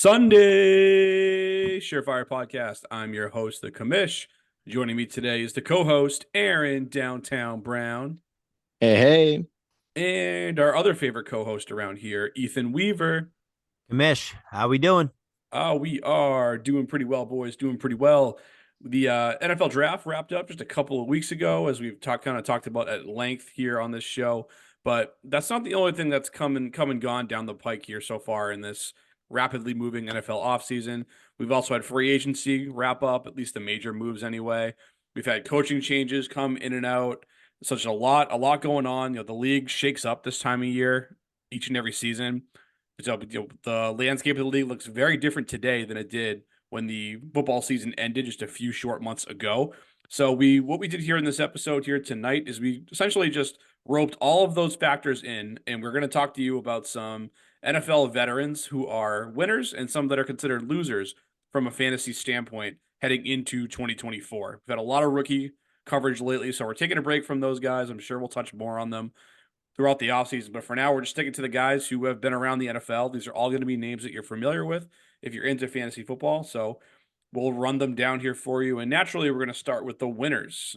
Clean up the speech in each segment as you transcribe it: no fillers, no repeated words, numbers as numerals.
Sunday Surefire Podcast. I'm your host, the Commish. Joining me today is the co-host, Aaron Downtown Brown, Hey, hey. and our other favorite co-host around here, Ethan Weaver. Kamish, how we doing? We are doing pretty well, boys. Doing pretty well. The NFL draft wrapped up just a couple of weeks ago, as we've talked about at length here on this show. But that's not the only thing that's come and gone down the pike here so far in this rapidly moving NFL offseason. We've also had free agency wrap up, at least the major moves anyway. We've had coaching changes come in and out. Such a lot going on. The league shakes up this time of year each and every season. So the landscape of the league looks very different today than it did when the football season ended just a few short months ago. So what we did here in this episode here tonight is we essentially just roped all of those factors in, and we're going to talk to you about some NFL veterans who are winners and some that are considered losers from a fantasy standpoint heading into 2024. We've had a lot of rookie coverage lately, so we're taking a break from those guys. I'm sure we'll touch more on them throughout the offseason. But for now, we're just sticking to the guys who have been around the NFL. These are all going to be names that you're familiar with if you're into fantasy football. So we'll run them down here for you. And naturally, we're going to start with the winners.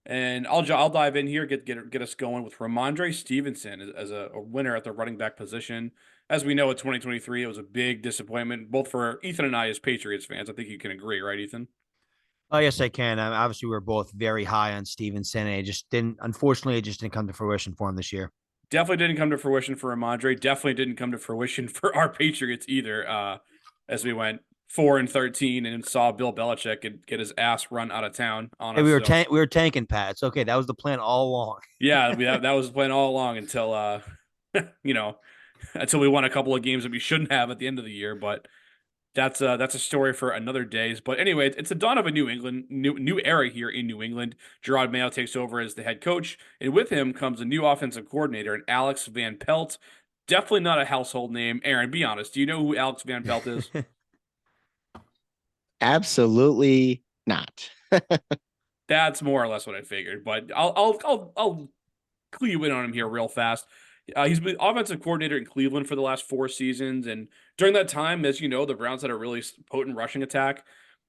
And I'll dive in here, get us going with Rhamondre Stevenson as a winner at the running back position. As we know, in 2023, it was a big disappointment, both for Ethan and I as Patriots fans. I think you can agree, right, Ethan? Oh, yes, I can. Obviously, we were both very high on Stevenson. And unfortunately, it just didn't come to fruition for him this year. Definitely didn't come to fruition for Rhamondre. Definitely didn't come to fruition for our Patriots either. As we went 4-13 and saw Bill Belichick get his ass run out of town on Hey, us. So we were tanking Pat. It's okay. That was the plan all along. yeah, that was the plan all along until you know until we won a couple of games that we shouldn't have at the end of the year. But that's a story for another day. But anyway, it's the dawn of a new era here in New England. Gerard Mayo takes over as the head coach, and with him comes a new offensive coordinator, and Alex Van Pelt. Definitely not a household name. Aaron, be honest. Do you know who Alex Van Pelt is? Absolutely not. That's more or less what I figured. But I'll clue you in on him here real fast. He's been offensive coordinator in Cleveland for the last 4 seasons, and during that time, as you know, the Browns had a really potent rushing attack.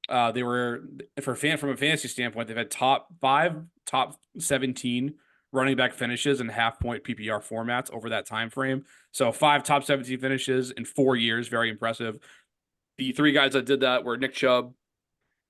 They were from a fantasy standpoint, they've had top 5, top 17 running back finishes in half point PPR formats over that time frame. So 5 top 17 finishes in 4 years, very impressive. The three guys that did that were Nick Chubb,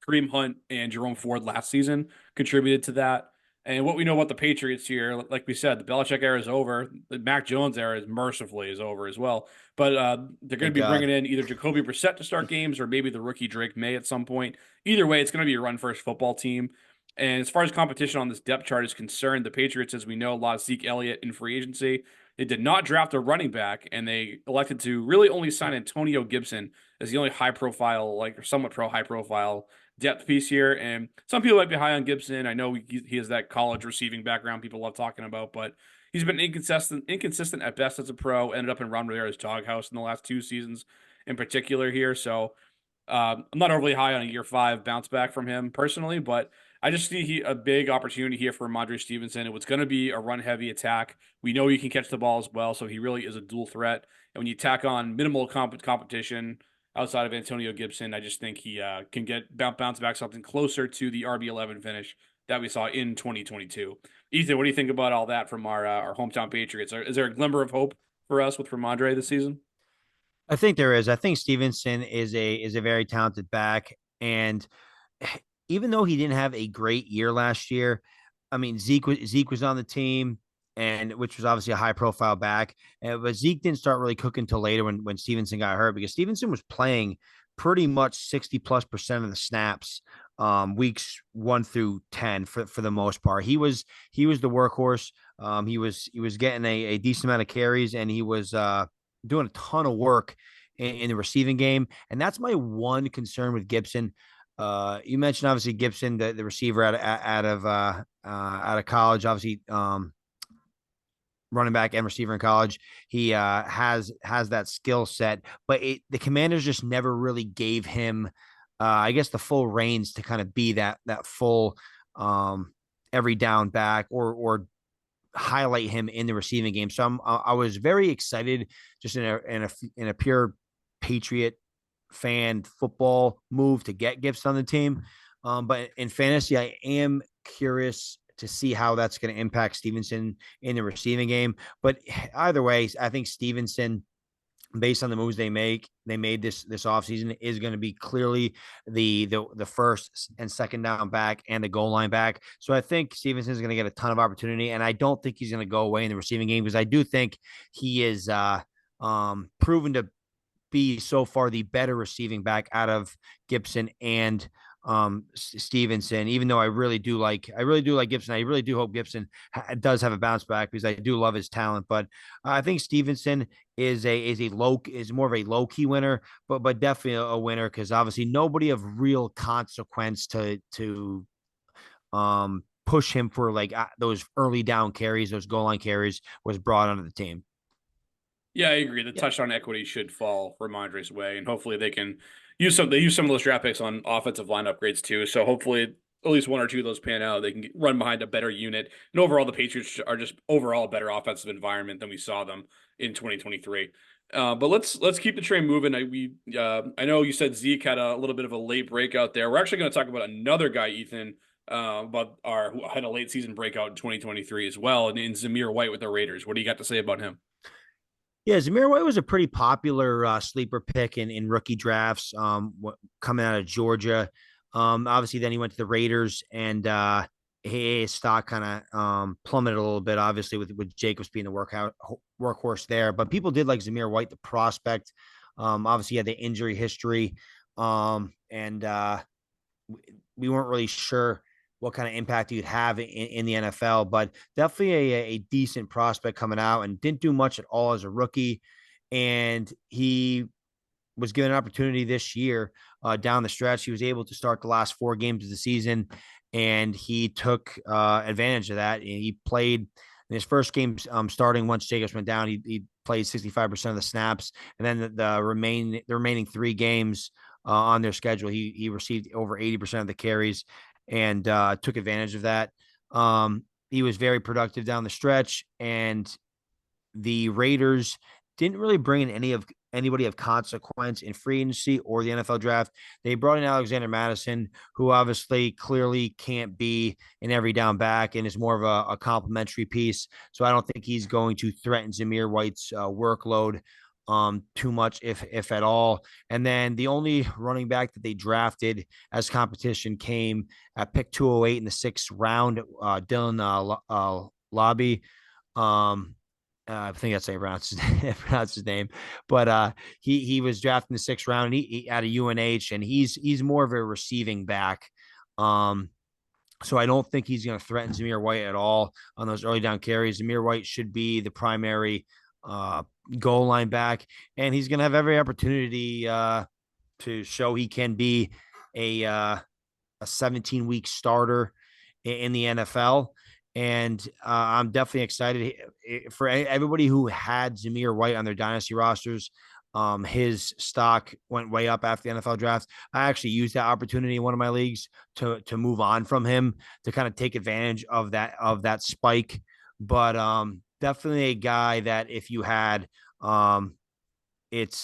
Kareem Hunt, and Jerome Ford last season contributed to that. And what we know about the Patriots here, like we said, the Belichick era is over. The Mac Jones era is mercifully is over as well. But they're going Thank to be God. bringing in either Jacoby Brissett to start games or maybe the rookie Drake May at some point. Either way, it's going to be a run first football team. And as far as competition on this depth chart is concerned, the Patriots, as we know, lost Zeke Elliott in free agency. They did not draft a running back, and they elected to really only sign Antonio Gibson as the only high profile, like somewhat high profile depth piece here. And some people might be high on Gibson. I know he has that college receiving background people love talking about, but he's been inconsistent at best as a pro. Ended up in Ron Rivera's doghouse in the last 2 seasons, in particular here. So I'm not overly high on a year 5 bounce back from him personally, but I just see a big opportunity here for Rhamondre Stevenson. It was going to be a run heavy attack. We know he can catch the ball as well, so he really is a dual threat. And when you tack on minimal competition outside of Antonio Gibson, I just think he can bounce back something closer to the RB11 finish that we saw in 2022. Ethan, what do you think about all that from our hometown Patriots? Is there a glimmer of hope for us with Rhamondre this season? I think there is. I think Stevenson is a very talented back, and even though he didn't have a great year last year, I mean Zeke was on the team, and which was obviously a high profile back. But Zeke didn't start really cooking until later when Stevenson got hurt because Stevenson was playing pretty much 60+% of the snaps weeks 1 through 10 for the most part. He was the workhorse. He was getting a decent amount of carries, and he was doing a ton of work in the receiving game. And that's my one concern with Gibson. You mentioned obviously Gibson, the receiver out of college, obviously running back and receiver in college. He has that skill set, but the Commanders just never really gave him, I guess, the full reins to kind of be that full every down back or highlight him in the receiving game. So I was very excited just in a pure Patriot fan football move to get Gibson on the team. But in fantasy, I am curious to see how that's going to impact Stevenson in the receiving game. But either way, I think Stevenson, based on the moves they made this offseason, is going to be clearly the first and second down back and the goal line back. So I think Stevenson is going to get a ton of opportunity, and I don't think he's going to go away in the receiving game, because I do think he is proven to be so far the better receiving back out of Gibson and Stevenson. Even though I really do like Gibson. I really do hope Gibson does have a bounce back, because I do love his talent. But I think Stevenson is more of a low key winner, but definitely a winner, because obviously nobody of real consequence to push him for like those early down carries, those goal line carries, was brought onto the team. Yeah, I agree. The Yeah. touchdown equity should fall Ramondre's way, and hopefully they can use some of those draft picks on offensive line upgrades too. So hopefully at least one or two of those pan out. They can run behind a better unit, and overall the Patriots are just overall a better offensive environment than we saw them in 2023. But let's keep the train moving. I know you said Zeke had a little bit of a late breakout there. We're actually going to talk about another guy, Ethan, who had a late season breakout in 2023 as well, and in Zamir White with the Raiders. What do you got to say about him? Yeah, Zamir White was a pretty popular sleeper pick in rookie drafts, coming out of Georgia. Obviously, then he went to the Raiders, and his stock kind of plummeted a little bit, obviously, with Jacobs being the workhorse there. But people did like Zamir White, the prospect. Obviously, he had the injury history, and we weren't really sure what kind of impact he'd have in the NFL, but definitely a decent prospect coming out, and didn't do much at all as a rookie. And he was given an opportunity this year down the stretch. He was able to start the last 4 games of the season, and he took advantage of that. And he played in his first game starting once Jacobs went down. He played 65% of the snaps, and then the remaining 3 games on their schedule, he received over 80% of the carries, and took advantage of that. He was very productive down the stretch, and the Raiders didn't really bring in anybody of consequence in free agency or the NFL draft. They brought in Alexander Madison, who obviously clearly can't be an every down back and is more of a complimentary piece. So I don't think he's going to threaten Zamir White's workload too much, if at all. And then the only running back that they drafted as competition came at pick 208 in the 6th round, Dylan Lobby. I think that's how you pronounce his name, but he was drafted in the 6th round. He out of UNH, and he's more of a receiving back. So I don't think he's going to threaten Zamir White at all on those early down carries. Zamir White should be the primary goal line back, and he's going to have every opportunity to show he can be a 17-week starter in the NFL. And I'm definitely excited for everybody who had Zamir White on their dynasty rosters. His stock went way up after the NFL draft. I actually used that opportunity in one of my leagues to move on from him, to kind of take advantage of that spike. But definitely a guy that if you had, it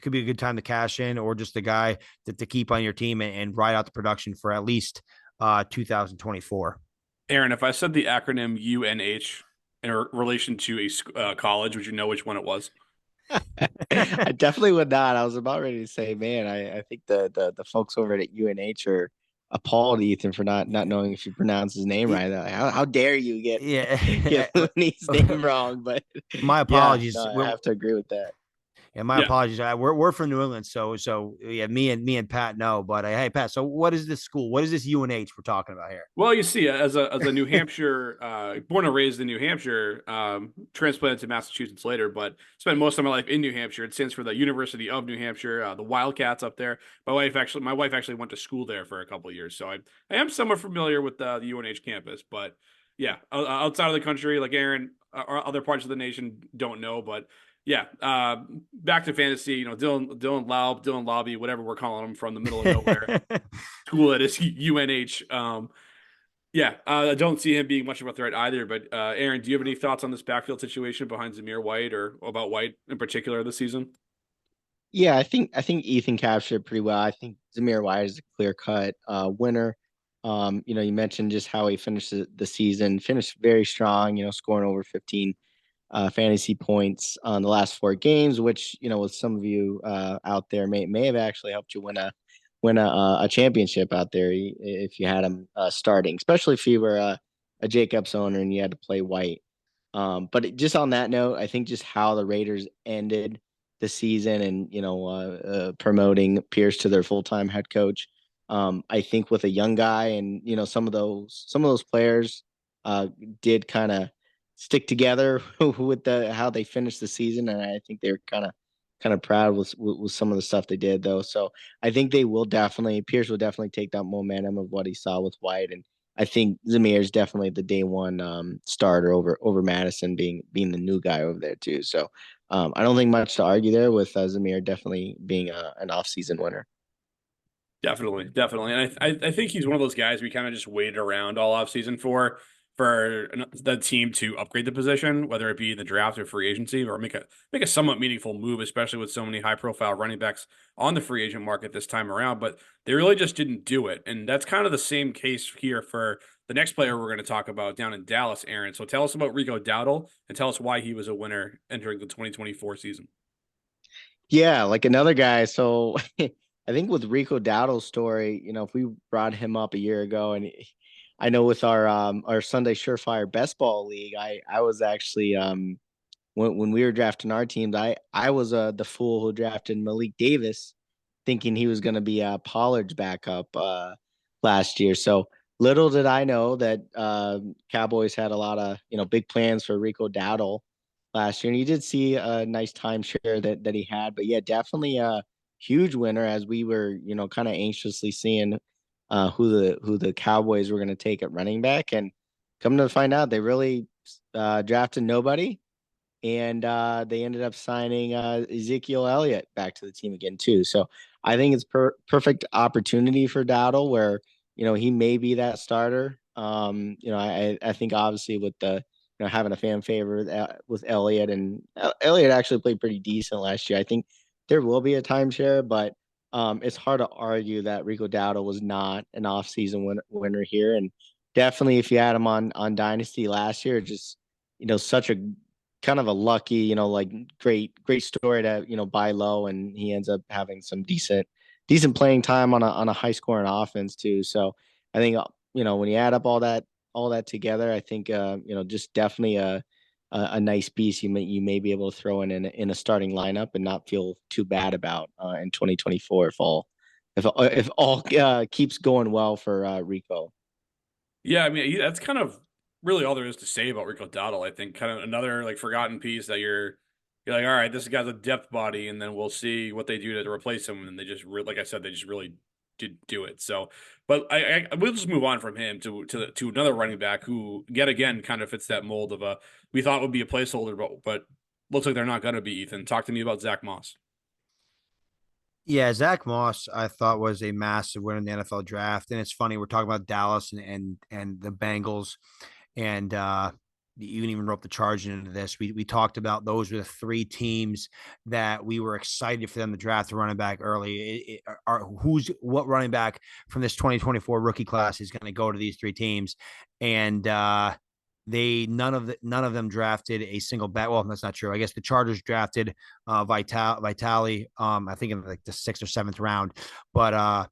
could be a good time to cash in, or just a guy to keep on your team and ride out the production for at least 2024. Aaron, if I said the acronym UNH in relation to a college, would you know which one it was? I definitely would not. I was about ready to say, man, I think the folks over at UNH are appalled, Ethan, for not knowing if you pronounce his name right. Like, how dare you get Yeah. Looney's name wrong? But My yeah, apologies. no, I have to agree with that. Yeah, my Yeah. apologies. We're from New England, so yeah, me and Pat know. But hey, Pat, so what is this school? What is this UNH we're talking about here? Well, you see, as a New Hampshire, born and raised in New Hampshire, transplanted to Massachusetts later, but spent most of my life in New Hampshire. It stands for the University of New Hampshire, the Wildcats up there. My wife actually went to school there for a couple of years, so I am somewhat familiar with the UNH campus. But yeah, outside of the country, like Aaron, or other parts of the nation don't know, but. Yeah, back to fantasy. Dylan Lobby, whatever we're calling him, from the middle of nowhere, school that is UNH. Yeah, I don't see him being much of a threat either. But Aaron, do you have any thoughts on this backfield situation behind Zamir White, or about White in particular this season? Yeah, I think Ethan captured it pretty well. I think Zamir White is a clear cut winner. You mentioned just how he finished the season, finished very strong, scoring over 15 fantasy points on the last 4 games, which, with some of you out there may have actually helped you win a championship out there if you had him starting, especially if you were a Jacobs owner and you had to play White. Just on that note, I think just how the Raiders ended the season and promoting Pierce to their full time head coach. I think with a young guy and some of those players uh, did kind of stick together with the how they finished the season, and I think they were kind of proud with some of the stuff they did though. So I think they will definitely Pierce will definitely take that momentum of what he saw with White, and I think Zamir is definitely the day one starter over Madison being the new guy over there too. So I don't think much to argue there with Zamir definitely being an offseason winner. Definitely, definitely, and I think he's one of those guys we kind of just waited around all offseason for the team to upgrade the position, whether it be in the draft or free agency, or make a somewhat meaningful move, especially with so many high profile running backs on the free agent market this time around. But they really just didn't do it, and that's kind of the same case here for the next player we're going to talk about down in Dallas, Aaron. So tell us about Rico Dowdle and tell us why he was a winner entering the 2024 season. Yeah, like another guy. So I think with Rico Dowdle's story, if we brought him up a year ago, and I know with our Sunday Surefire Best Ball League, I was actually when we were drafting our teams, I was the fool who drafted Malik Davis, thinking he was going to be Pollard's backup last year. So little did I know that Cowboys had a lot of big plans for Rico Dowdle last year, and you did see a nice timeshare that he had. But yeah, definitely a huge winner as we were kind of anxiously seeing who the Cowboys were going to take at running back, and come to find out they really drafted nobody, and they ended up signing Ezekiel Elliott back to the team again too. So I think it's perfect opportunity for Dowdle where he may be that starter. I think obviously with the having a fan favorite with Elliott, and Elliott actually played pretty decent last year. I think there will be a timeshare, but it's hard to argue that Rico Dowdle was not an offseason winner here, and definitely if you had him on Dynasty last year, just such a kind of a lucky, like great story to, buy low, and he ends up having some decent playing time on a high scoring offense too. So I think when you add up all that together, I think just definitely a nice piece you may be able to throw in a starting lineup and not feel too bad about in 2024 if all keeps going well for Rico. Yeah, I mean that's kind of really all there is to say about Rico Dowdle. I think kind of another like forgotten piece that you're like, all right, this guy's a depth body, and then we'll see what they do to replace him. And they just like I said, they just really did do it. So, but I we'll just move on from him to another running back who yet again kind of fits that mold of a we thought would be a placeholder, but looks like they're not going to be. Ethan, talk to me about Zach Moss. Yeah, Zach Moss, I thought was a massive winner in the NFL draft, and it's funny we're talking about Dallas and the Bengals, and you even wrote the Chargers into this. We talked about those were the three teams that we were excited for them to draft a running back early. What running back from this 2024 rookie class is going to go to these three teams, and they none of them drafted a single back. Well, that's not true. I guess the Chargers drafted Vitali, I think in like the 6th or 7th round, but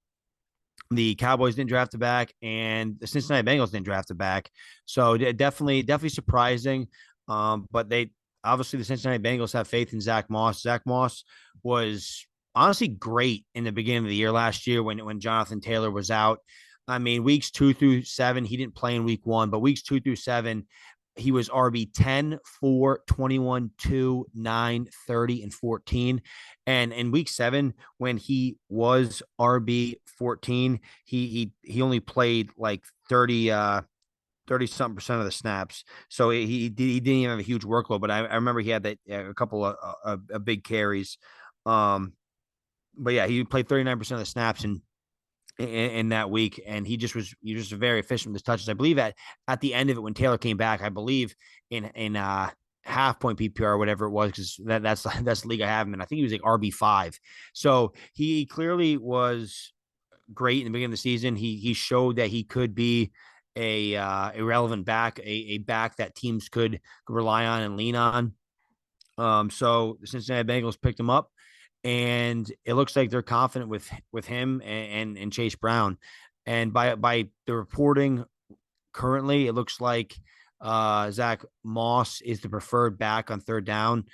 the Cowboys didn't draft a back, and the Cincinnati Bengals didn't draft a back. So definitely surprising. But they obviously the Cincinnati Bengals have faith in Zach Moss. Zach Moss was honestly great in the beginning of the year last year when Jonathan Taylor was out. I mean, weeks 2 through 7, he didn't play in week 1, but weeks 2 through 7, he was RB 10, 4, 21, 2, 9, 30, and 14. And in week 7, when he was RB 14, he only played like 30 something percent of the snaps. So he didn't even have a huge workload, but I remember he had that a couple of big carries. But yeah, he played 39% of the snaps in that week, and he was very efficient with his touches. I believe at the end of it when Taylor came back, I believe in half point PPR or whatever it was, because that's the league I have him in. I think he was like RB5. So he clearly was great in the beginning of the season. He showed that he could be a relevant back, a back that teams could rely on and lean on. So the Cincinnati Bengals picked him up, and it looks like they're confident with him and Chase Brown. And by the reporting currently, it looks like Zach Moss is the preferred back on third down.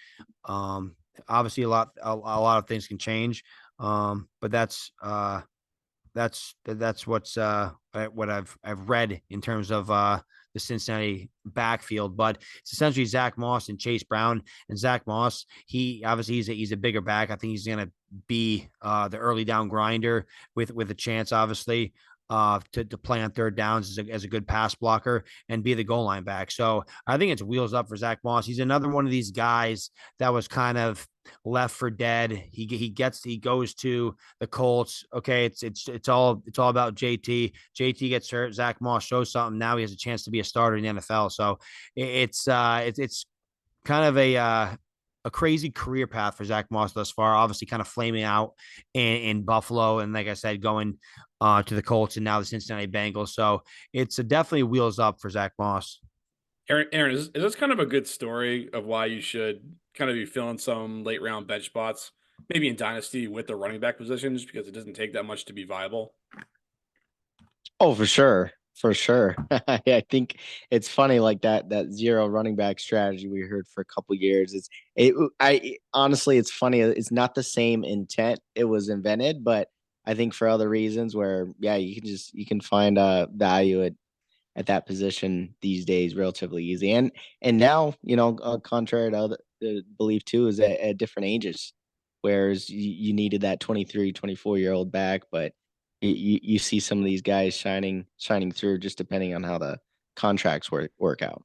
Um, Obviously, a lot of things can change, but that's what I've read in terms of the Cincinnati backfield. But it's essentially Zach Moss and Chase Brown. And Zach Moss, he obviously he's a bigger back. I think he's going to be the early down grinder with a chance, obviously, to play on third downs as a good pass blocker and be the goal line back. So I think it's wheels up for Zach Moss. He's another one of these guys that was kind of left for dead. He goes to the Colts. Okay, it's all about JT. JT gets hurt. Zach Moss shows something. Now he has a chance to be a starter in the NFL. So it's kind of a crazy career path for Zach Moss thus far. Obviously, kind of flaming out in Buffalo, and like I said, going to the Colts and now the Cincinnati Bengals. So it's definitely wheels up for Zach Moss. Aaron, is this kind of a good story of why you should kind of be filling some late round bench spots, maybe in Dynasty with the running back position, just because it doesn't take that much to be viable? Oh, for sure. For sure. I think it's funny like that zero running back strategy we heard for a couple years. I honestly it's funny. It's not the same intent it was invented, but I think for other reasons where yeah, you can find value at that position these days relatively easy. And now, contrary to other belief too, is at different ages. Whereas you needed that 23, 24-year-old back, but you see some of these guys shining through just depending on how the contracts work out.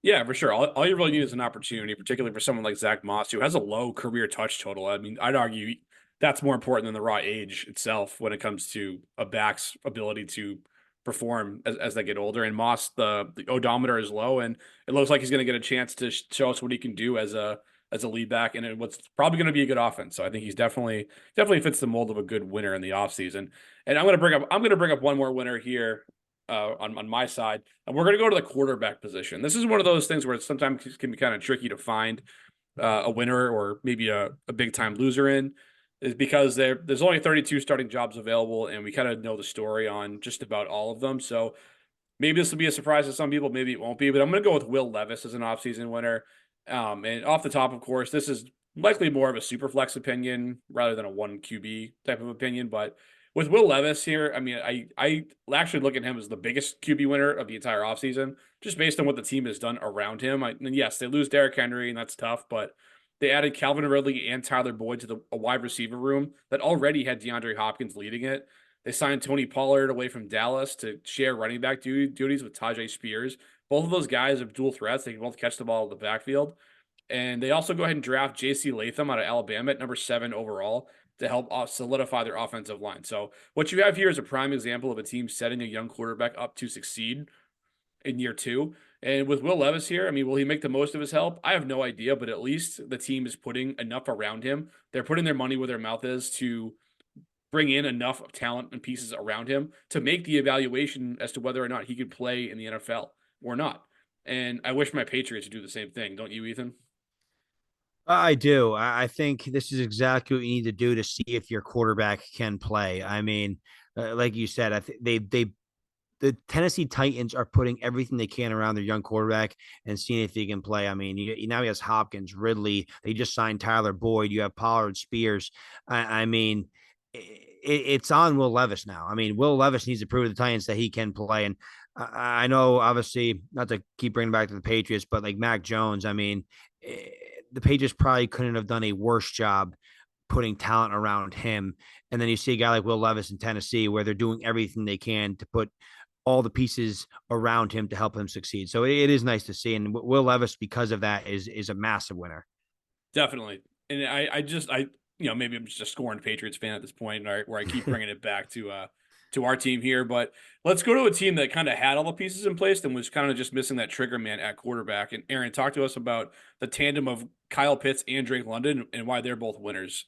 Yeah, for sure. All you really need is an opportunity, particularly for someone like Zach Moss, who has a low career touch total. I mean, I'd argue that's more important than the raw age itself when it comes to a back's ability to perform as they get older. And Moss, the odometer is low, and it looks like he's going to get a chance to show us what he can do as a lead back, and what's probably going to be a good offense. So I think he's definitely fits the mold of a good winner in the offseason. And I'm going to bring up one more winner here on my side, and we're going to go to the quarterback position. This is one of those things where it sometimes can be kind of tricky to find a winner or maybe a big time loser in, is because there's only 32 starting jobs available, and we kind of know the story on just about all of them. So maybe this will be a surprise to some people, maybe it won't be, but I'm going to go with Will Levis as an offseason winner. And off the top, of course, this is likely more of a super flex opinion rather than a one QB type of opinion. But with Will Levis here, I mean, I actually look at him as the biggest QB winner of the entire offseason, just based on what the team has done around him. And yes, they lose Derrick Henry, and that's tough, but they added Calvin Ridley and Tyler Boyd to a wide receiver room that already had DeAndre Hopkins leading it. They signed Tony Pollard away from Dallas to share running back duties with Tajay Spears. Both of those guys are dual threats. They can both catch the ball in the backfield. And they also go ahead and draft J.C. Latham out of Alabama at number 7 overall to help solidify their offensive line. So what you have here is a prime example of a team setting a young quarterback up to succeed in year 2. And with Will Levis here, I mean, will he make the most of his help? I have no idea, but at least the team is putting enough around him. They're putting their money where their mouth is to bring in enough talent and pieces around him to make the evaluation as to whether or not he could play in the NFL or not. And I wish my Patriots would do the same thing. Don't you, Ethan? I do. I think this is exactly what you need to do to see if your quarterback can play. I mean, like you said, I think the Tennessee Titans are putting everything they can around their young quarterback and seeing if he can play. I mean, now he has Hopkins, Ridley. They just signed Tyler Boyd. You have Pollard, Spears. I mean, it's on Will Levis now. I mean, Will Levis needs to prove to the Titans that he can play. And I know, obviously, not to keep bringing back to the Patriots, but like Mac Jones, I mean, the Patriots probably couldn't have done a worse job putting talent around him. And then you see a guy like Will Levis in Tennessee, where they're doing everything they can to put all the pieces around him to help him succeed. So it is nice to see. And Will Levis, because of that, is a massive winner. Definitely. And maybe I'm just a scorned Patriots fan at this point, where I keep bringing it back to to our team here. But let's go to a team that kind of had all the pieces in place and was kind of just missing that trigger man at quarterback. And Aaron, talk to us about the tandem of Kyle Pitts and Drake London and why they're both winners.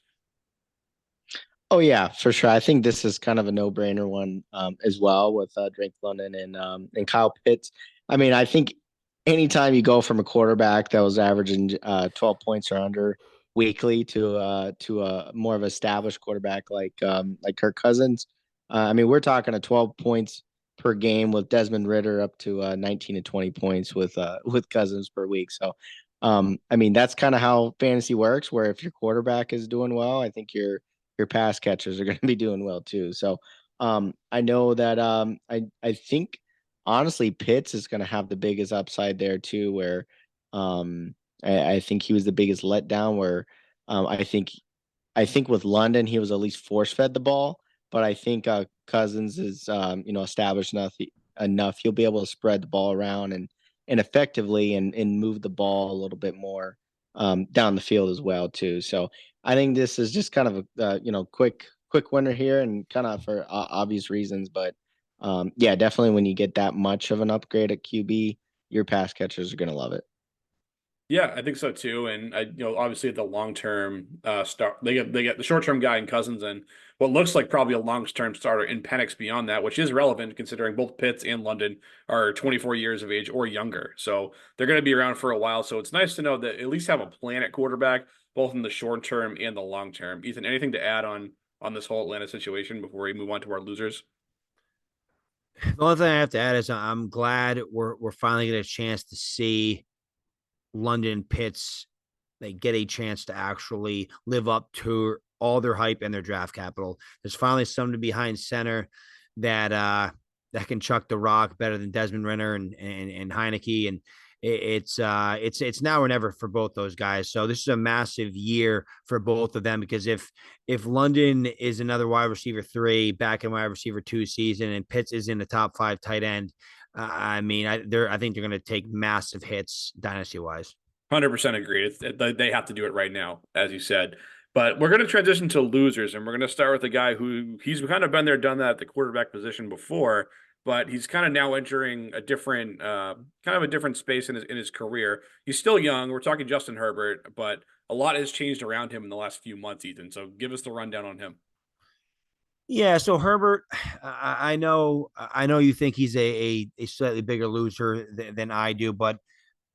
Oh yeah, for sure. I think this is kind of a no-brainer one as well with Drake London and Kyle Pitts. I mean, I think anytime you go from a quarterback that was averaging 12 points or under weekly to a more of an established quarterback like Kirk Cousins, I mean, we're talking a 12 points per game with Desmond Ritter up to 19 to 20 points with Cousins per week. So, I mean, that's kind of how fantasy works. Where if your quarterback is doing well, I think your pass catchers are going to be doing well too. So I know that I think honestly Pitts is going to have the biggest upside there too, where I think he was the biggest letdown. Where I think with London he was at least force fed the ball, but I think Cousins is established enough he'll be able to spread the ball around and effectively and move the ball a little bit more down the field as well too. So I think this is just kind of a quick winner here, and kind of for obvious reasons. But yeah, definitely when you get that much of an upgrade at QB, your pass catchers are gonna love it. Yeah, I think so too. And obviously the long term start, they get the short term guy in Cousins and what looks like probably a long term starter in Penix beyond that, which is relevant considering both Pitts and London are 24 years of age or younger. So they're going to be around for a while. So it's nice to know that at least have a plan at quarterback, both in the short term and the long term. Ethan, anything to add on this whole Atlanta situation before we move on to our losers? The only thing I have to add is I'm glad we're finally getting a chance to see London Pitts. They get a chance to actually live up to all their hype and their draft capital. There's finally somebody behind center that that can chuck the rock better than Desmond Renner and Heineke, and it's now or never for both those guys. So this is a massive year for both of them, because if London is another wide receiver 3 back in wide receiver 2 season, and Pitts is in the top 5 tight end, I mean, I think they're going to take massive hits dynasty wise. 100% agree. They have to do it right now, as you said. But we're going to transition to losers, and we're going to start with a guy who he's kind of been there, done that at the quarterback position before, but he's kind of now entering a different, kind of a different space in his career. He's still young. We're talking Justin Herbert, but a lot has changed around him in the last few months, Ethan. So give us the rundown on him. Yeah, so Herbert, I know you think he's a slightly bigger loser than I do, but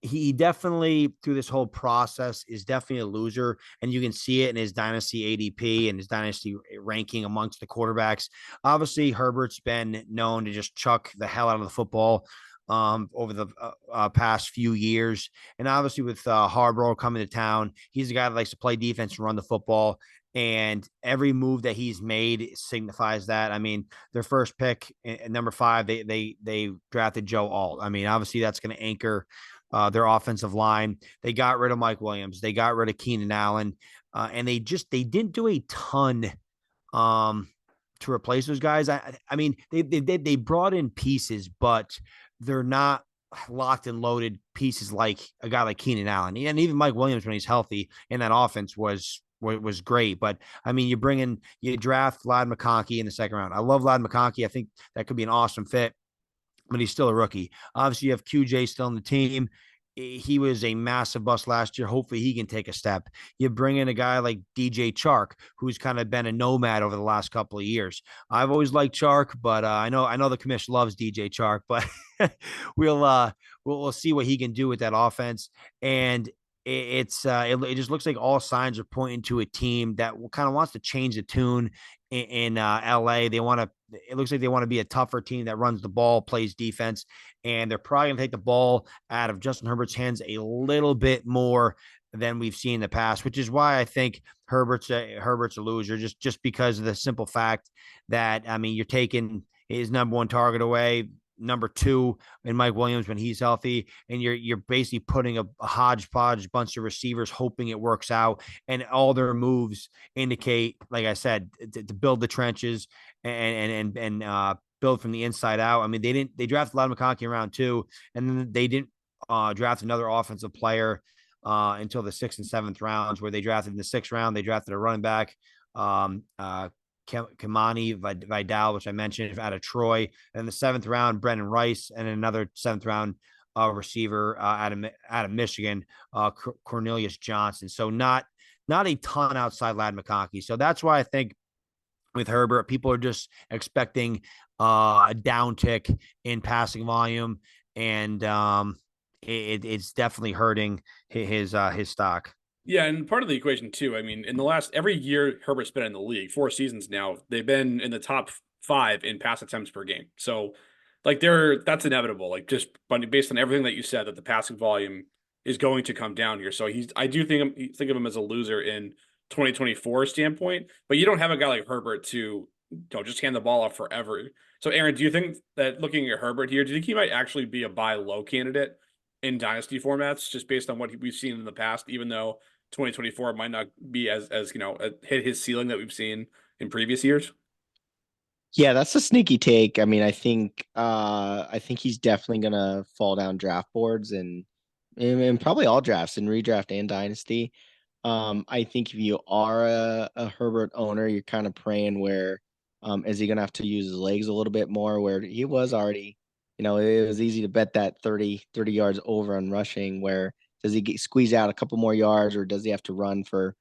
he definitely through this whole process is definitely a loser, and you can see it in his dynasty ADP and his dynasty ranking amongst the quarterbacks. Obviously, Herbert's been known to just chuck the hell out of the football over the past few years, and obviously with Harbaugh coming to town, he's a guy that likes to play defense and run the football. And every move that he's made signifies that. I mean, their first pick at number 5, they drafted Joe Alt. I mean, obviously that's going to anchor their offensive line. They got rid of Mike Williams. They got rid of Keenan Allen, and they didn't do a ton to replace those guys. I mean, they brought in pieces, but they're not locked and loaded pieces like a guy like Keenan Allen, and even Mike Williams when he's healthy in that offense was great. But I mean, you draft Ladd McConkey in the second round. I love Ladd McConkey. I think that could be an awesome fit, but he's still a rookie. Obviously, you have QJ still on the team. He was a massive bust last year. Hopefully, he can take a step. You bring in a guy like DJ Chark, who's kind of been a nomad over the last couple of years. I've always liked Chark, but I know the commission loves DJ Chark, but we'll see what he can do with that offense. And it just looks like all signs are pointing to a team that kind of wants to change the tune in LA. It looks like they want to be a tougher team that runs the ball, plays defense, and they're probably going to take the ball out of Justin Herbert's hands a little bit more than we've seen in the past, which is why I think Herbert's a loser, just because of the simple fact that, I mean, you're taking his number 1 target away, number 2 in Mike Williams when he's healthy, and you're basically putting a hodgepodge bunch of receivers hoping it works out, and all their moves indicate, like I said, to build the trenches and build from the inside out. I mean, they drafted Ladd McConkey in round 2, and then they didn't draft another offensive player until the 6th and 7th rounds, where they drafted in the 6th round, they drafted a running back, Kimani Vidal, which I mentioned out of Troy. And the 7th round, Brendan Rice, and another 7th round receiver out of Michigan, Cornelius Johnson. So not a ton outside Lad McConkey. So that's why I think with Herbert, people are just expecting a downtick in passing volume, and it's definitely hurting his stock. Yeah, and part of the equation too. I mean, in the last every year Herbert's been in the league, 4 seasons now, they've been in the top 5 in pass attempts per game. So, like, that's inevitable. Like, just based on everything that you said, that the passing volume is going to come down here. So I do think of him as a loser in 2024 standpoint. But you don't have a guy like Herbert to just hand the ball off forever. So, Aaron, do you think that looking at Herbert here, do you think he might actually be a buy low candidate in dynasty formats, just based on what we've seen in the past, even though 2024 might not be as hit his ceiling that we've seen in previous years? Yeah, that's a sneaky take. I mean, I think he's definitely gonna fall down draft boards and probably all drafts in redraft and dynasty. I think if you are a Herbert owner, you're kind of praying where is he gonna have to use his legs a little bit more where he was already, it was easy to bet that 30 yards over on rushing where does he squeeze out a couple more yards or does he have to run for,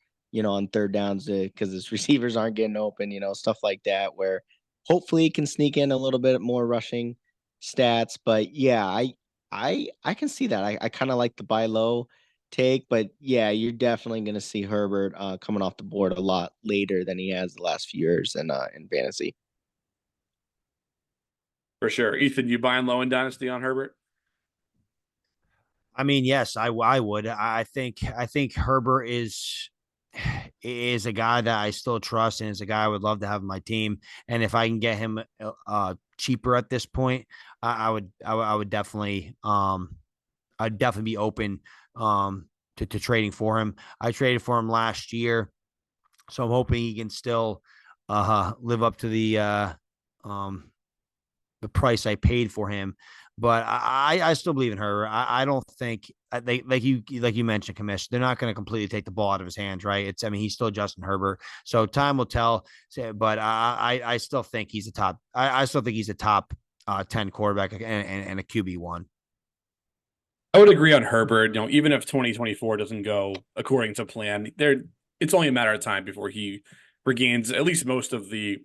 on third downs because his receivers aren't getting open, stuff like that where hopefully he can sneak in a little bit more rushing stats. But yeah, I can see that. I kind of like the buy low take, but yeah, you're definitely going to see Herbert coming off the board a lot later than he has the last few years in fantasy. For sure. Ethan, you buying low in dynasty on Herbert? I mean, yes, I would. I think Herbert is a guy that I still trust and is a guy I would love to have on my team. And if I can get him cheaper at this point, I would definitely I'd definitely be open to trading for him. I traded for him last year, so I'm hoping he can still live up to um the price I paid for him. But I still believe in her. I don't think they like you mentioned, Commish. They're not going to completely take the ball out of his hands, right? I mean, he's still Justin Herbert, so time will tell. But I still think he's a top. I still think he's a top 10 quarterback and a QB1. I would agree on Herbert. Even if 2024 doesn't go according to plan, it's only a matter of time before he regains at least most of the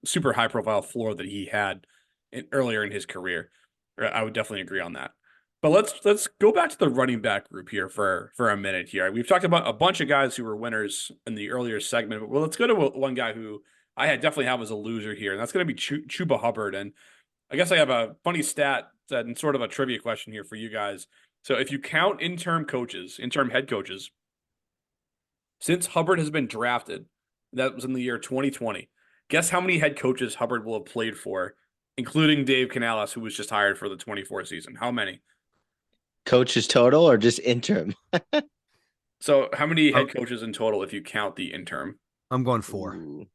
super high profile floor that he had earlier in his career. I would definitely agree on that. But let's go back to the running back group here for a minute here. We've talked about a bunch of guys who were winners in the earlier segment, but let's go to one guy who definitely have as a loser here, and that's going to be Chuba Hubbard. And I guess I have a funny stat and sort of a trivia question here for you guys. So if you count interim head coaches, since Hubbard has been drafted, that was in the year 2020. Guess how many head coaches Hubbard will have played for, including Dave Canales, who was just hired for the 24 season? How many? Coaches total or just interim? So how many Oh, head coaches in total if you count the interim? I'm going 4. Ooh,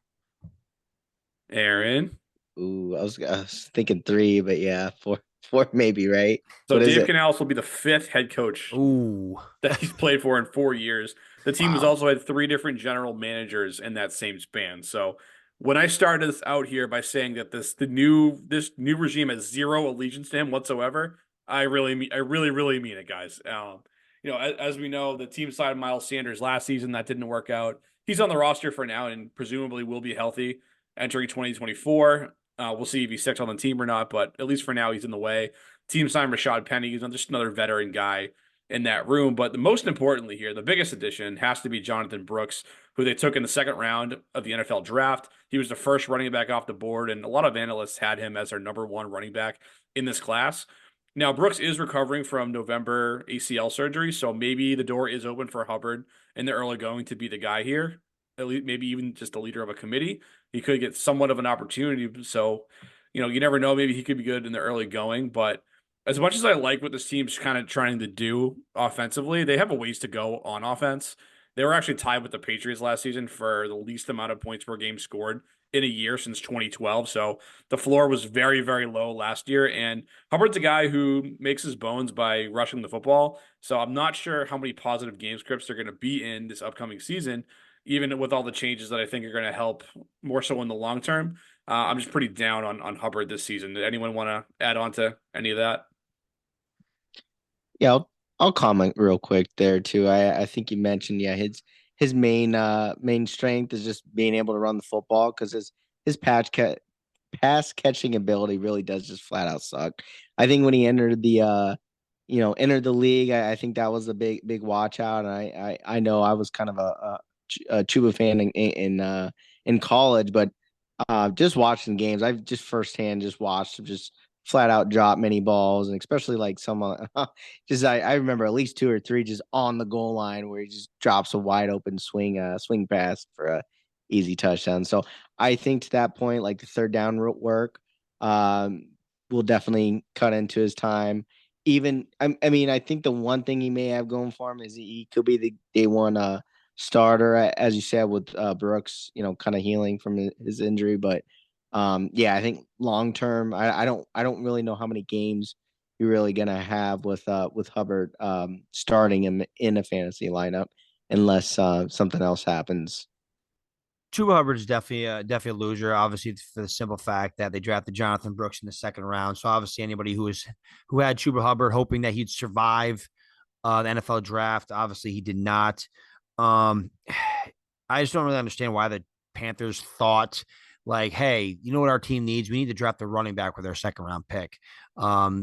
Aaron. I was thinking three, but yeah, four maybe, right? So What is Dave it? Canales will be the 5th head coach Ooh, that he's played for in 4 years. The team has wow. also had 3 different general managers in that same span. So when I started this out here by saying that this new regime has zero allegiance to him whatsoever, I really mean it, guys. As we know, the team signed Miles Sanders last season. That didn't work out. He's on the roster for now and presumably will be healthy entering 2024. We'll see if he sticks on the team or not, but at least for now, he's in the way. Team signed Rashad Penny. He's just another veteran guy in that room. But the most importantly here, the biggest addition has to be Jonathan Brooks, who they took in the 2nd round of the NFL draft. He was the first running back off the board, and a lot of analysts had him as their #1 running back in this class. Now, Brooks is recovering from November ACL surgery, so maybe the door is open for Hubbard in the early going to be the guy here, at least maybe even just the leader of a committee. He could get somewhat of an opportunity. So, you never know. Maybe he could be good in the early going, but as much as I like what this team's kind of trying to do offensively, they have a ways to go on offense. They were actually tied with the Patriots last season for the least amount of points per game scored in a year since 2012. So the floor was very, very low last year. And Hubbard's a guy who makes his bones by rushing the football. So I'm not sure how many positive game scripts they're going to be in this upcoming season. even with all the changes that I think are going to help more so in the long term. I'm just pretty down on Hubbard this season. Did anyone want to add on to any of that? Yeah, I'll comment real quick there too. I think you mentioned, yeah, his main strength is just being able to run the football because his pass catching ability really does just flat out suck. I think when he entered the league, I think that was a big watch out. And I know I was kind of a Chuba fan in college, but just watching games, I've just firsthand just watched him just flat out drop many balls, and especially like some just I remember at least two or three just on the goal line where he just drops a wide open swing pass for a easy touchdown. So I think to that point, like the third down work, um, will definitely cut into his time. Even I mean, I think the one thing he may have going for him is he could be the day one starter, as you said, with Brooks, kind of healing from his injury. But yeah, I think long term, I don't really know how many games you're really gonna have with Hubbard starting him in a fantasy lineup unless something else happens. Chuba Hubbard is definitely a loser. Obviously, for the simple fact that they drafted Jonathan Brooks in the second round. So obviously, anybody who had Chuba Hubbard hoping that he'd survive the NFL draft, obviously he did not. Um, I just don't really understand why the Panthers thought like, hey, you know what our team needs? We need to draft a running back with our second round pick.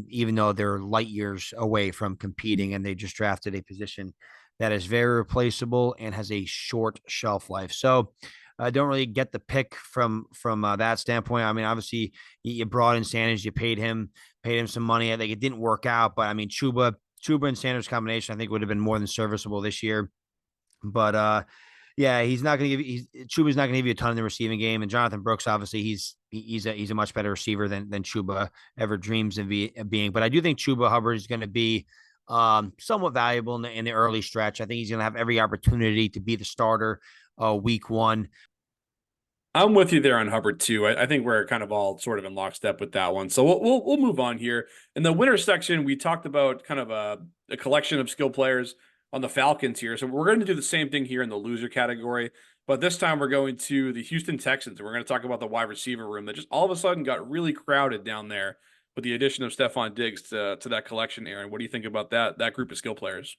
Even though they're light years away from competing, and they just drafted a position that is very replaceable and has a short shelf life. So I don't really get the pick from that standpoint. I mean, obviously you brought in Sanders, you paid him some money. I think it didn't work out, but I mean, Chuba and Sanders combination, I think would have been more than serviceable this year. But yeah, he's not going to give you. Chuba's not going to give you a ton in the receiving game, and Jonathan Brooks, obviously, he's a much better receiver than Chuba ever dreams of being. But I do think Chuba Hubbard is going to be somewhat valuable in the early stretch. I think he's going to have every opportunity to be the starter week one. I'm with you there on Hubbard too. I think we're kind of all sort of in lockstep with that one. So we'll move on here. In the winner section, we talked about kind of a collection of skill players on the Falcons here. So we're going to do the same thing here in the loser category, but this time we're going to the Houston Texans. We're going to talk about the wide receiver room that just all of a sudden got really crowded down there with the addition of Stephon Diggs to that collection. Aaron, what do you think about that group of skill players?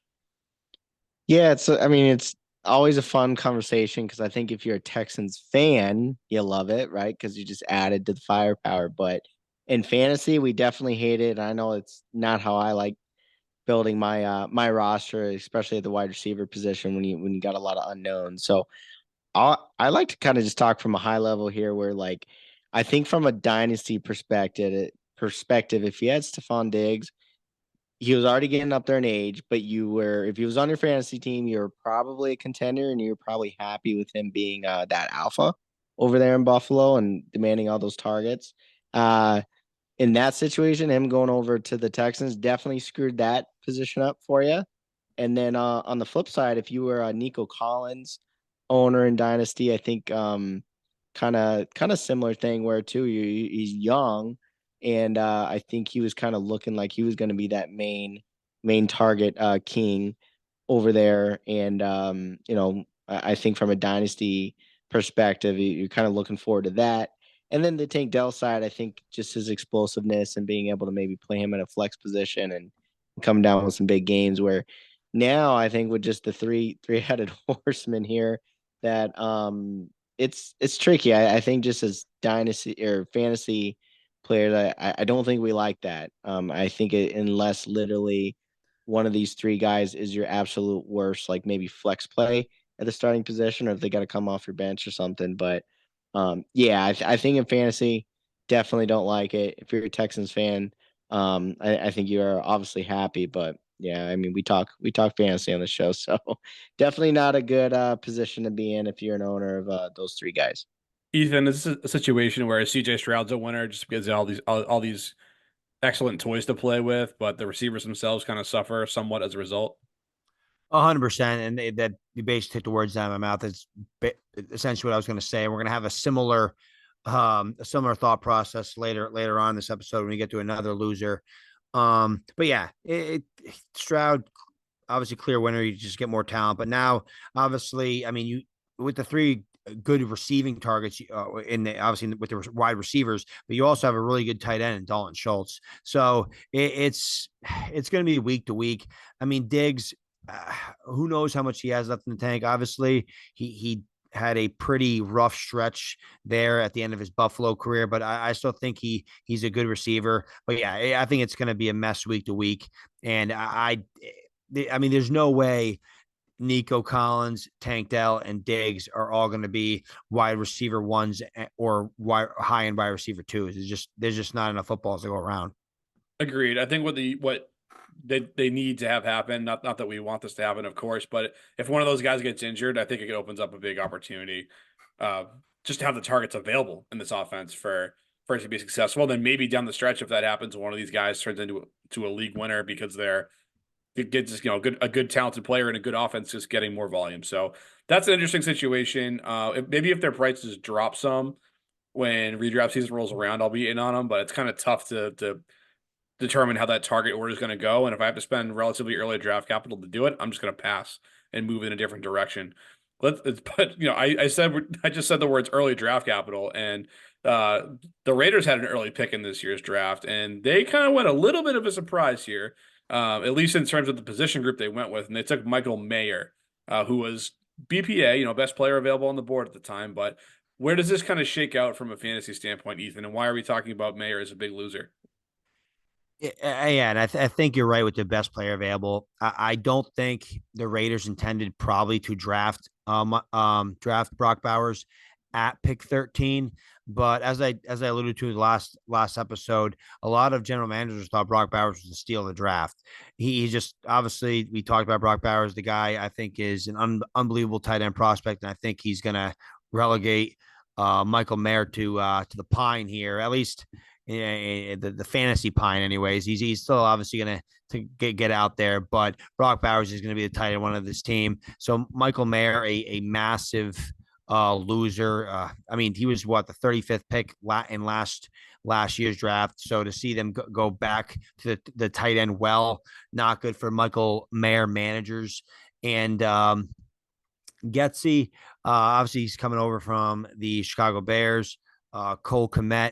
Yeah, I mean, it's always a fun conversation because I think if you're a Texans fan, you love it, right? Because you just added to the firepower. But in fantasy, we definitely hate it. I know it's not how I like building my roster, especially at the wide receiver position when you got a lot of unknowns. So I like to kind of just talk from a high level here, where like I think from a dynasty perspective, if you had Stephon Diggs, he was already getting up there in age, but if he was on your fantasy team, you're probably a contender, and you're probably happy with him being that alpha over there in Buffalo and demanding all those targets. Uh, in that situation, him going over to the Texans definitely screwed that position up for you. And then on the flip side, if you were a Nico Collins owner in Dynasty, I think kind of similar thing where too he's young, and I think he was kind of looking like he was going to be that main target king over there. And I think from a Dynasty perspective, you're kind of looking forward to that. And then the Tank Dell side, I think just his explosiveness and being able to maybe play him in a flex position and come down with some big games. Where now I think with just the three-headed horseman here, that it's tricky. I think just as dynasty or fantasy players, I don't think we like that. I think unless literally one of these three guys is your absolute worst, like maybe flex play at the starting position, or if they got to come off your bench or something. But yeah, I think in fantasy, definitely don't like it. If you're a Texans fan, I think you are obviously happy, but yeah, I mean we talk fantasy on the show, so definitely not a good position to be in if you're an owner of those three guys. Ethan, is this a situation where CJ Stroud's a winner just because of all these excellent toys to play with, but the receivers themselves kind of suffer somewhat as a result? 100%, and that you basically took the words out of my mouth. It's essentially what I was going to say. We're going to have a similar thought process later on in this episode when we get to another loser. But yeah, Stroud obviously clear winner. You just get more talent, but now obviously, I mean, with the three good receiving targets obviously with the wide receivers, but you also have a really good tight end in Dalton Schultz. So it's going to be week to week. I mean, Diggs, who knows how much he has left in the tank? Obviously, he had a pretty rough stretch there at the end of his Buffalo career, but I still think he's a good receiver. But yeah, I think it's going to be a mess week to week, and I mean, there's no way Nico Collins, Tank Dell, and Diggs are all going to be wide receiver ones or high end wide receiver twos. There's just not enough footballs to go around. Agreed. I think what they need to have happen, not that we want this to happen, of course, but if one of those guys gets injured, I think it opens up a big opportunity, just to have the targets available in this offense for it to be successful. Then maybe down the stretch, if that happens, one of these guys turns into a league winner because they're it gets a good talented player and a good offense just getting more volume. So that's an interesting situation. Maybe if their prices drop some when redraft season rolls around, I'll be in on them. But it's kind of tough to determine how that target order is going to go. And if I have to spend relatively early draft capital to do it, I'm just going to pass and move in a different direction. But I just said the words early draft capital, and the Raiders had an early pick in this year's draft, and they kind of went a little bit of a surprise here, at least in terms of the position group they went with, and they took Michael Mayer, who was BPA, best player available on the board at the time. But where does this kind of shake out from a fantasy standpoint, Ethan? And why are we talking about Mayer as a big loser? Yeah, and I think you're right with the best player available. I don't think the Raiders intended probably to draft Brock Bowers at pick 13. But as I alluded to in the last episode, a lot of general managers thought Brock Bowers was the steal of the draft. He just obviously we talked about Brock Bowers, the guy I think is an unbelievable tight end prospect, and I think he's gonna relegate Michael Mayer to the pine here, at least the fantasy pine anyways. He's still obviously going to get out there, but Brock Bowers is going to be the tight end one of this team. So Michael Mayer, a massive loser. I mean, he was the 35th pick in last year's draft. So to see them go back to the tight end, not good for Michael Mayer managers. And Getsy, obviously he's coming over from the Chicago Bears. Cole Kmet,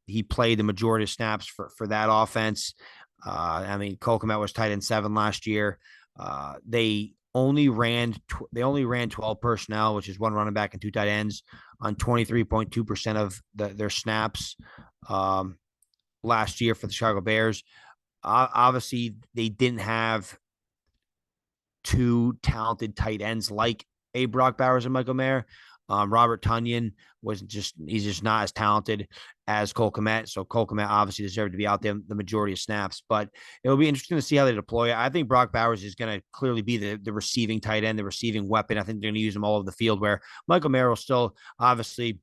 he played the majority of snaps for that offense. I mean, Cole Kmet was tight end 7 last year. They only ran 12 personnel, which is 1 running back and 2 tight ends, on 23.2% of their snaps last year for the Chicago Bears. Obviously, they didn't have 2 talented tight ends like a Brock Bowers and Michael Mayer. Robert Tonyan he's just not as talented as Cole Kmet. So Cole Kmet obviously deserved to be out there the majority of snaps, but it'll be interesting to see how they deploy it. I think Brock Bowers is going to clearly be the receiving tight end, the receiving weapon. I think they're going to use him all over the field, where Michael Mayer will still obviously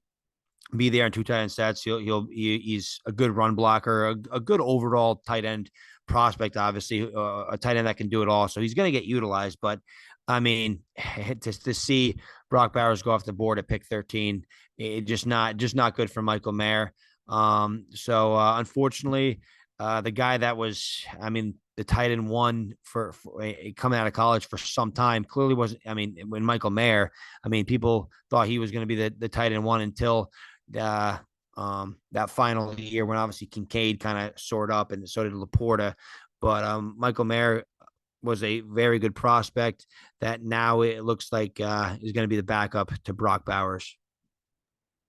be there in 2 tight end sets. He's a good run blocker, a good overall tight end prospect, obviously a tight end that can do it all. So he's going to get utilized, but I mean, to see Brock Bowers go off the board at pick 13, it just not good for Michael Mayer. So unfortunately, the guy that was, I mean, the tight end 1 for coming out of college for some time clearly wasn't. I mean, when Michael Mayer, I mean, people thought he was going to be the tight end 1 until that final year when obviously Kincaid kind of soared up and so did Laporta. But Michael Mayer was a very good prospect that now it looks like is going to be the backup to Brock Bowers.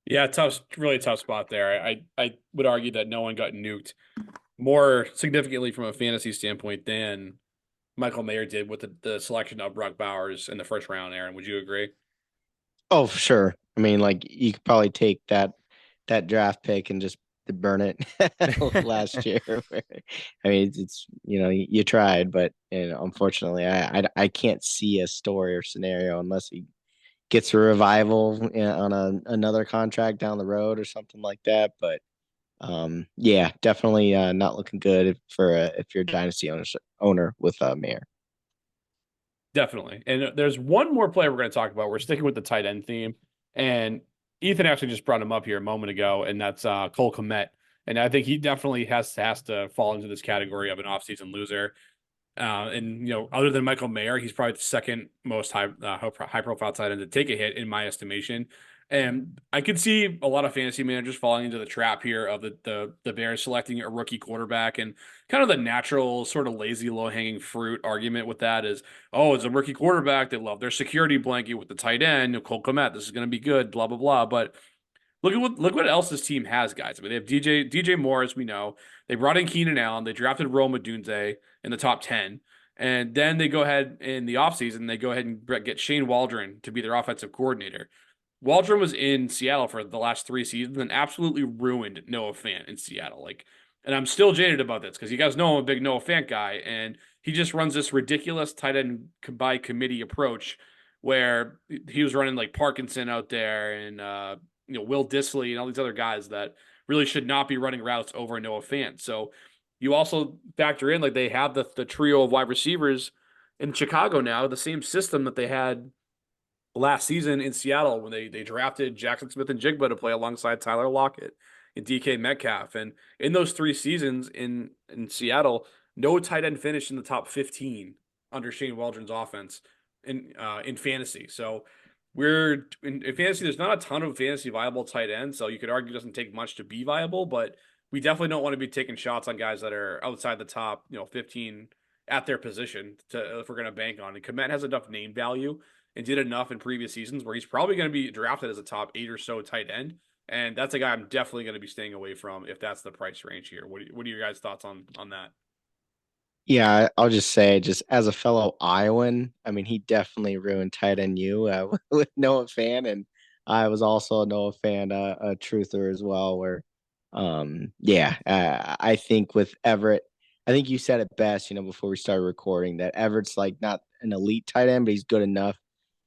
Yeah, really tough spot there. I would argue that no one got nuked more significantly from a fantasy standpoint than Michael Mayer did with the selection of Brock Bowers in the first round. Aaron, would you agree? Oh, for sure. I mean, like you could probably take that draft pick and just burn it last year. I mean, it's you tried, but unfortunately, I can't see a story or scenario unless he gets a revival on another contract down the road or something like that. But yeah, definitely not looking good if you're a dynasty owner with Mayer. Definitely. And there's one more player we're going to talk about. We're sticking with the tight end theme, and Ethan actually just brought him up here a moment ago, and that's Cole Kmet. And I think he definitely has to fall into this category of an offseason loser. And other than Michael Mayer, he's probably the second most high profile tight end to take a hit in my estimation. And I could see a lot of fantasy managers falling into the trap here of the Bears selecting a rookie quarterback, and kind of the natural sort of lazy low hanging fruit argument with that is, oh, it's a rookie quarterback. They love their security blanket with the tight end, Cole Kmet. This is going to be good, blah blah blah. But look what else this team has, guys. I mean, they have DJ Moore, as we know. They brought in Keenan Allen. They drafted Rome Odunze in the top 10. And then they go ahead in the offseason, they go ahead and get Shane Waldron to be their offensive coordinator. Waldron was in Seattle for the last 3 seasons and absolutely ruined Noah Fant in Seattle. And I'm still jaded about this because you guys know I'm a big Noah Fant guy, and he just runs this ridiculous tight end by committee approach where he was running like Parkinson out there and Will Dissly and all these other guys that really should not be running routes over Noah Fant. So you also factor in like they have the trio of wide receivers in Chicago now, the same system that they had last season in Seattle when they drafted Jackson Smith and Jigba to play alongside Tyler Lockett and DK Metcalf. And in those 3 seasons in Seattle, no tight end finished in the top 15 under Shane Waldron's offense in fantasy. So in fantasy, there's not a ton of fantasy viable tight ends. So you could argue it doesn't take much to be viable, but we definitely don't want to be taking shots on guys that are outside the top, 15 at their position if we're going to bank on. And Kmet has enough name value and did enough in previous seasons where he's probably going to be drafted as a top 8 or so tight end. And that's a guy I'm definitely going to be staying away from if that's the price range here. What are your guys' thoughts on that? Yeah, I'll just say, just as a fellow Iowan, I mean, he definitely ruined tight end U with Noah Fan, and I was also a Noah Fan, a truther as well. Where, yeah, I think with Everett, I think you said it best, before we started recording, that Everett's like not an elite tight end, but he's good enough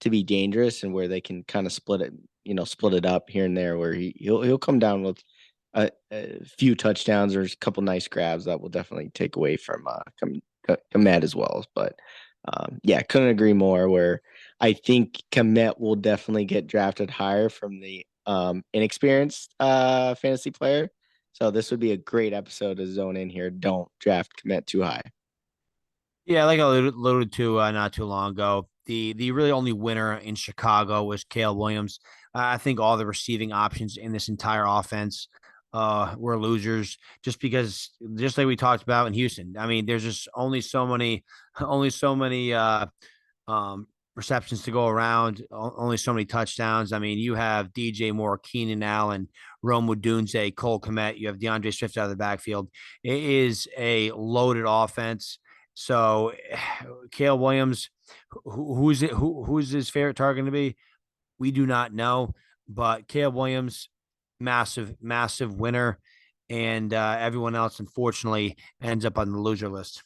to be dangerous, and where they can kind of split it up here and there, where he'll come down with a few touchdowns or a couple nice grabs that will definitely take away from Kmet as well. But yeah, couldn't agree more. Where I think Kmet will definitely get drafted higher from the inexperienced fantasy player. So this would be a great episode to zone in here. Don't draft Kmet too high. Yeah, like I alluded to not too long ago, the really only winner in Chicago was Caleb Williams. I think all the receiving options in this entire offense were losers, just because, just like we talked about in Houston. I mean, there's just only so many um, receptions to go around, only so many touchdowns. I mean, you have DJ Moore, Keenan Allen, Rome Odunze, Cole Kmet. You have DeAndre Swift out of the backfield. It is a loaded offense. So, Caleb Williams, who's his favorite target going to be? We do not know, but Caleb Williams, massive winner, and everyone else, unfortunately, ends up on the loser list.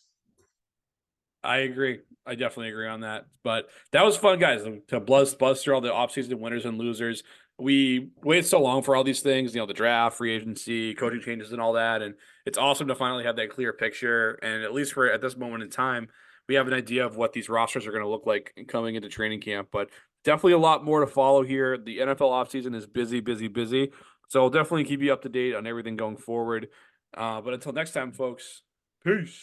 I agree. I definitely agree on that. But that was fun, guys, to buzz through all the offseason winners and losers. We waited so long for all these things, the draft, free agency, coaching changes, and all that. And it's awesome to finally have that clear picture. And at least at this moment in time, we have an idea of what these rosters are going to look like coming into training camp. But definitely a lot more to follow here. The NFL offseason is busy, busy, busy. So I'll definitely keep you up to date on everything going forward. But until next time, folks, peace.